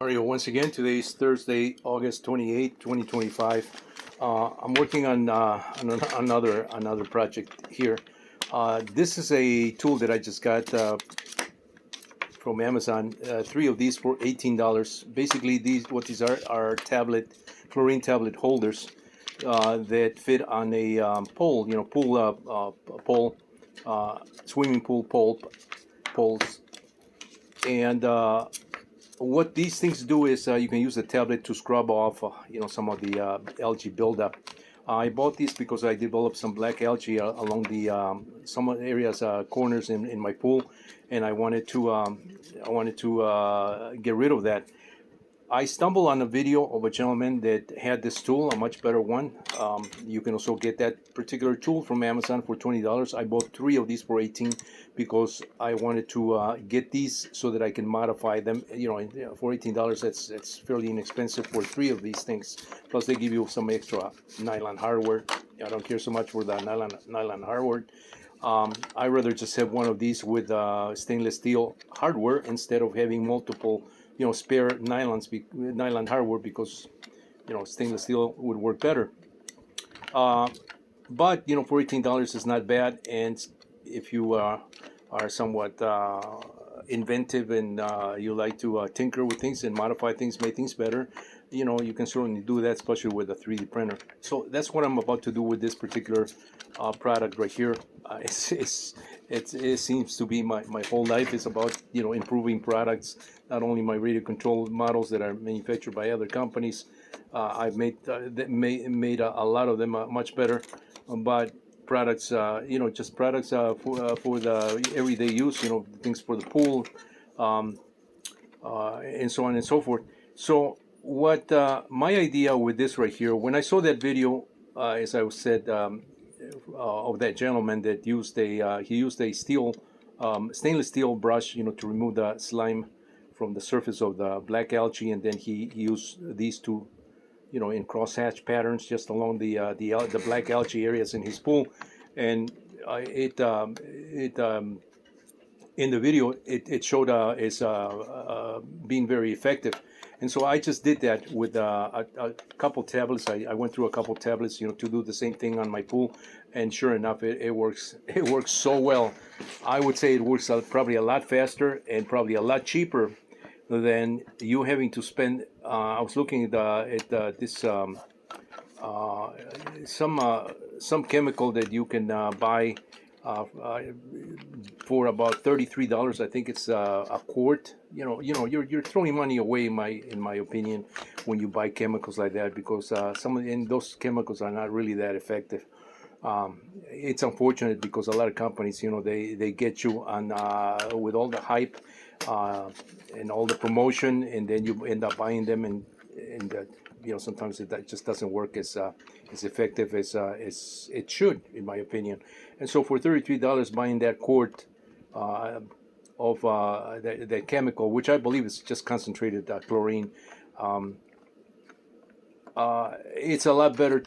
Mario, once again, today is Thursday, August 28, 2025. I'm working on another project here. This is a tool that I just got from Amazon. Three of these for $18. Basically, these are chlorine tablet holders that fit on a pole, pole, swimming pool poles, and what these things do is you can use the tablet to scrub off some of the algae buildup. I bought these because I developed some black algae along the some areas, corners in my pool, and I wanted to get rid of that. I stumbled on a video of a gentleman that had this tool, a much better one. You can also get that particular tool from Amazon for $20. I bought three of these for 18 because I wanted to get these so that I can modify them. For $18, that's fairly inexpensive for three of these things. Plus, they give you some extra nylon hardware. I don't care so much for the nylon hardware. I rather just have one of these with stainless steel hardware instead of having multiple spare nylon hardware, because stainless steel would work better. But for $18 is not bad, and if you are somewhat inventive and you like to tinker with things and modify things, make things better, you can certainly do that, especially with a 3D printer. So that's what I'm about to do with this particular product right here. It seems to be my whole life is about improving products. Not only my radio control models that are manufactured by other companies, I've made a lot of them much better, but products, just products for the everyday use, things for the pool, and so on and so forth. So what my idea with this right here, when I saw that video, as I said, of that gentleman that used he used a stainless steel brush, to remove the slime from the surface of the black algae, and then he used these two, in crosshatch patterns just along the black algae areas in his pool, and it in the video it showed as being very effective. And so I just did that with a couple tablets. I went through a couple tablets, to do the same thing on my pool, and sure enough, it works. It works so well. I would say it works probably a lot faster and probably a lot cheaper than you having to spend. I was looking at this some chemical that you can buy for about $33. I think it's a quart. You're throwing money away in my opinion when you buy chemicals like that, because those chemicals are not really that effective. It's unfortunate because a lot of companies, they get you on with all the hype and all the promotion, and then you end up buying them, and sometimes that just doesn't work as effective as it should, in my opinion. And so for $33, buying that quart of that chemical, which I believe is just concentrated chlorine, it's a lot better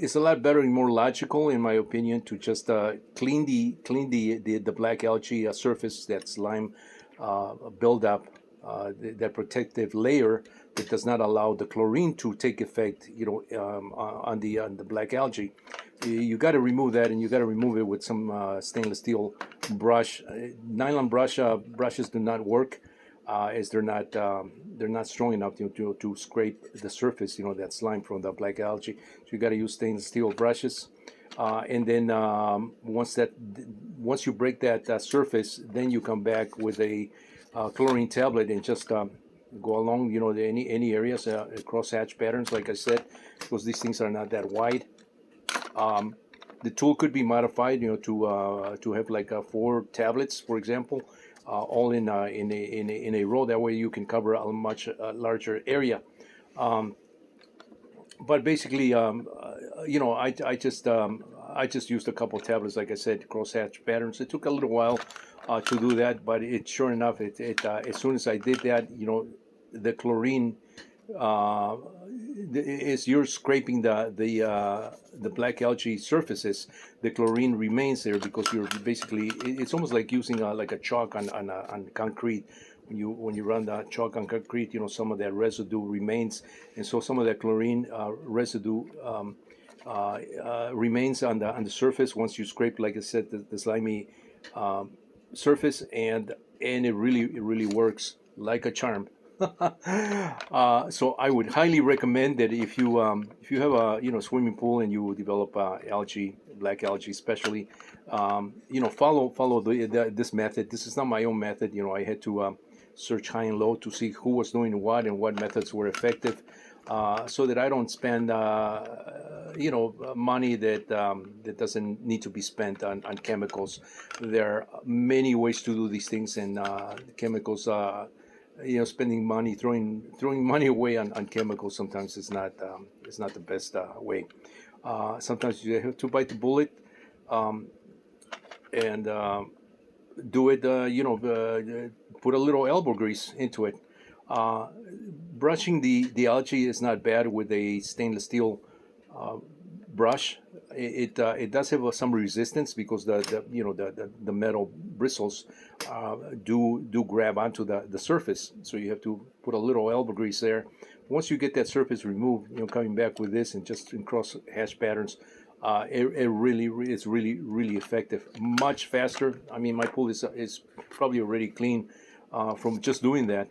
it's a lot better and more logical, in my opinion, to just clean the black algae surface, that slime buildup, that protective layer that does not allow the chlorine to take effect, on the black algae. You got to remove that, and you got to remove it with some stainless steel brush. Nylon brushes do not work, as they're not strong enough to scrape the surface, that slime from the black algae. So you got to use stainless steel brushes, and then once you break that surface, then you come back with a chlorine tablet and just go along, any areas, crosshatch patterns, like I said, because these things are not that wide. The tool could be modified, to have like 4 tablets, for example, all in a row. That way you can cover a much larger area. But basically, I just used a couple tablets, like I said, crosshatch patterns. It took a little while to do that, but sure enough, as soon as I did that, the chlorine, as you're scraping the black algae surfaces, the chlorine remains there, because you're basically, it's almost like using like a chalk on concrete, when you run the chalk on concrete, some of that residue remains, and so some of that chlorine residue remains on the surface once you scrape, like I said, the slimy um, surface, and it really works like a charm. So I would highly recommend that if you have a swimming pool and you develop algae, black algae especially, follow this method. This is not my own method. I had to search high and low to see who was doing what and what methods were effective, so that I don't spend money that doesn't need to be spent on chemicals. There are many ways to do these things, and chemicals. Spending money, throwing money away on chemicals sometimes is not the best way. Sometimes you have to bite the bullet, and do it. Put a little elbow grease into it. Uh, Brushing the algae is not bad with a stainless steel brush. It does have some resistance because the metal bristles do grab onto the surface. So you have to put a little elbow grease there. Once you get that surface removed, coming back with this and just in cross hatch patterns, it's really effective. Much faster. I mean, my pool is probably already clean from just doing that.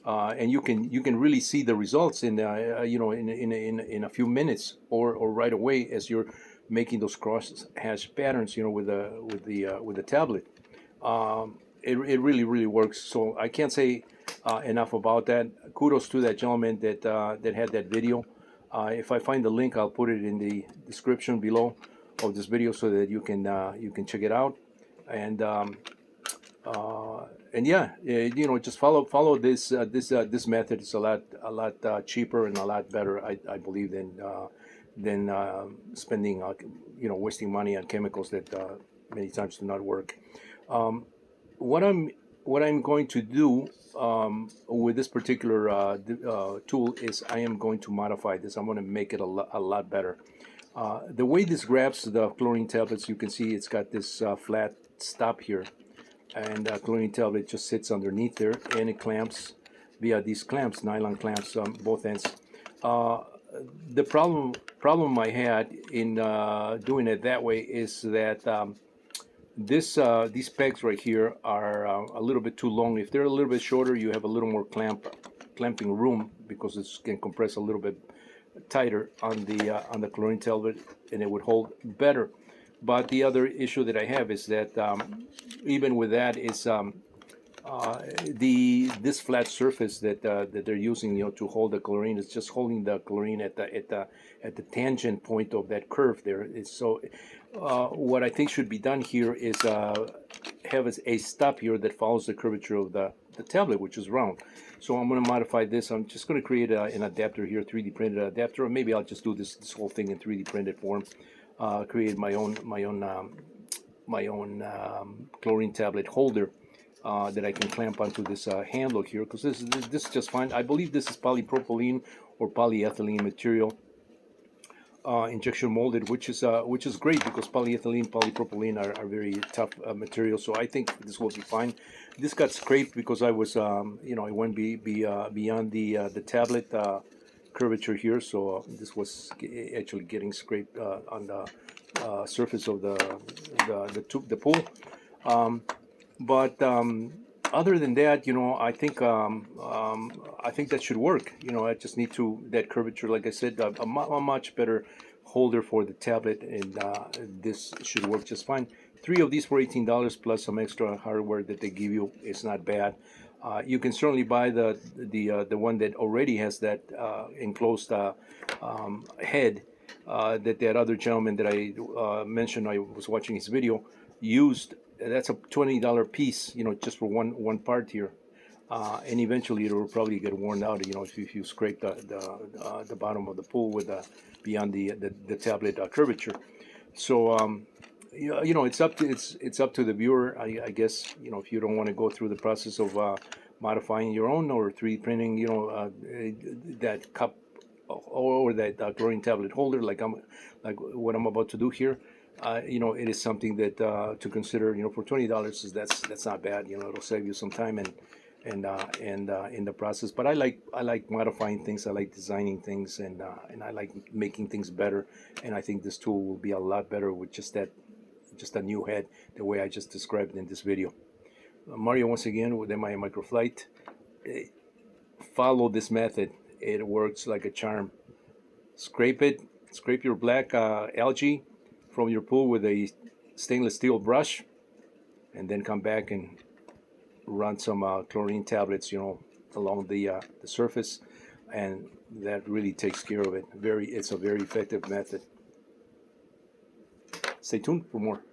And you can really see the results in a few minutes or right away as you're making those cross hatch patterns with the tablet. It really works. So I can't say enough about that. Kudos to that gentleman that had that video. If I find the link, I'll put it in the description below of this video so that you can check it out. And yeah, just follow this method. It's a lot cheaper and a lot better, I believe, than spending wasting money on chemicals that many times do not work. What I'm going to do with this particular tool is I am going to modify this. I'm going to make it a lot better. The way this grabs the chlorine tablets, you can see it's got this flat stop here, and chlorine tablet just sits underneath there, and it clamps via these clamps, nylon clamps on both ends. The problem I had in doing it that way is that these pegs right here are a little bit too long. If they're a little bit shorter, you have a little more clamping room because it can compress a little bit tighter on the chlorine tablet, and it would hold better. But the other issue that I have is that even with that is this flat surface that they're using, to hold the chlorine, is just holding the chlorine at the tangent point of that curve there. So what I think should be done here is have a stop here that follows the curvature of the tablet, which is round. So I'm going to modify this. I'm just going to create an adapter here, 3D printed adapter, or maybe I'll just do this whole thing in 3D printed form. Create my own chlorine tablet holder that I can clamp onto this handle here, because this is just fine. I believe this is polypropylene or polyethylene material, injection molded, which is great because polyethylene, polypropylene are very tough materials. So I think this will be fine. This got scraped because I was I went beyond the tablet curvature here, so this was actually getting scraped on the surface of the pool. But other than that, I think that should work. I just need that curvature, like I said, a much better holder for the tablet, and this should work just fine. 3 of these for $18 plus some extra hardware that they give you. It's not bad. You can certainly buy the one that already has that enclosed head that other gentleman that I mentioned, I was watching his video, used. That's a $20 piece, just for one part here, and eventually it will probably get worn out, if you scrape the bottom of the pool with beyond the tablet curvature. So it's up to the viewer, I guess. If you don't want to go through the process of modifying your own or 3D printing, that cup or that chlorine tablet holder, like what I'm about to do here. It is something that to consider. For $20, that's not bad. It'll save you some time, and in the process. But I like modifying things. I like designing things, and I like making things better. And I think this tool will be a lot better with just a new head, the way I just described in this video. Mario, once again, with my microflight, follow this method. It works like a charm. Scrape your black algae from your pool with a stainless steel brush, and then come back and run some chlorine tablets, along the surface, and that really takes care of it. It's a very effective method. Stay tuned for more.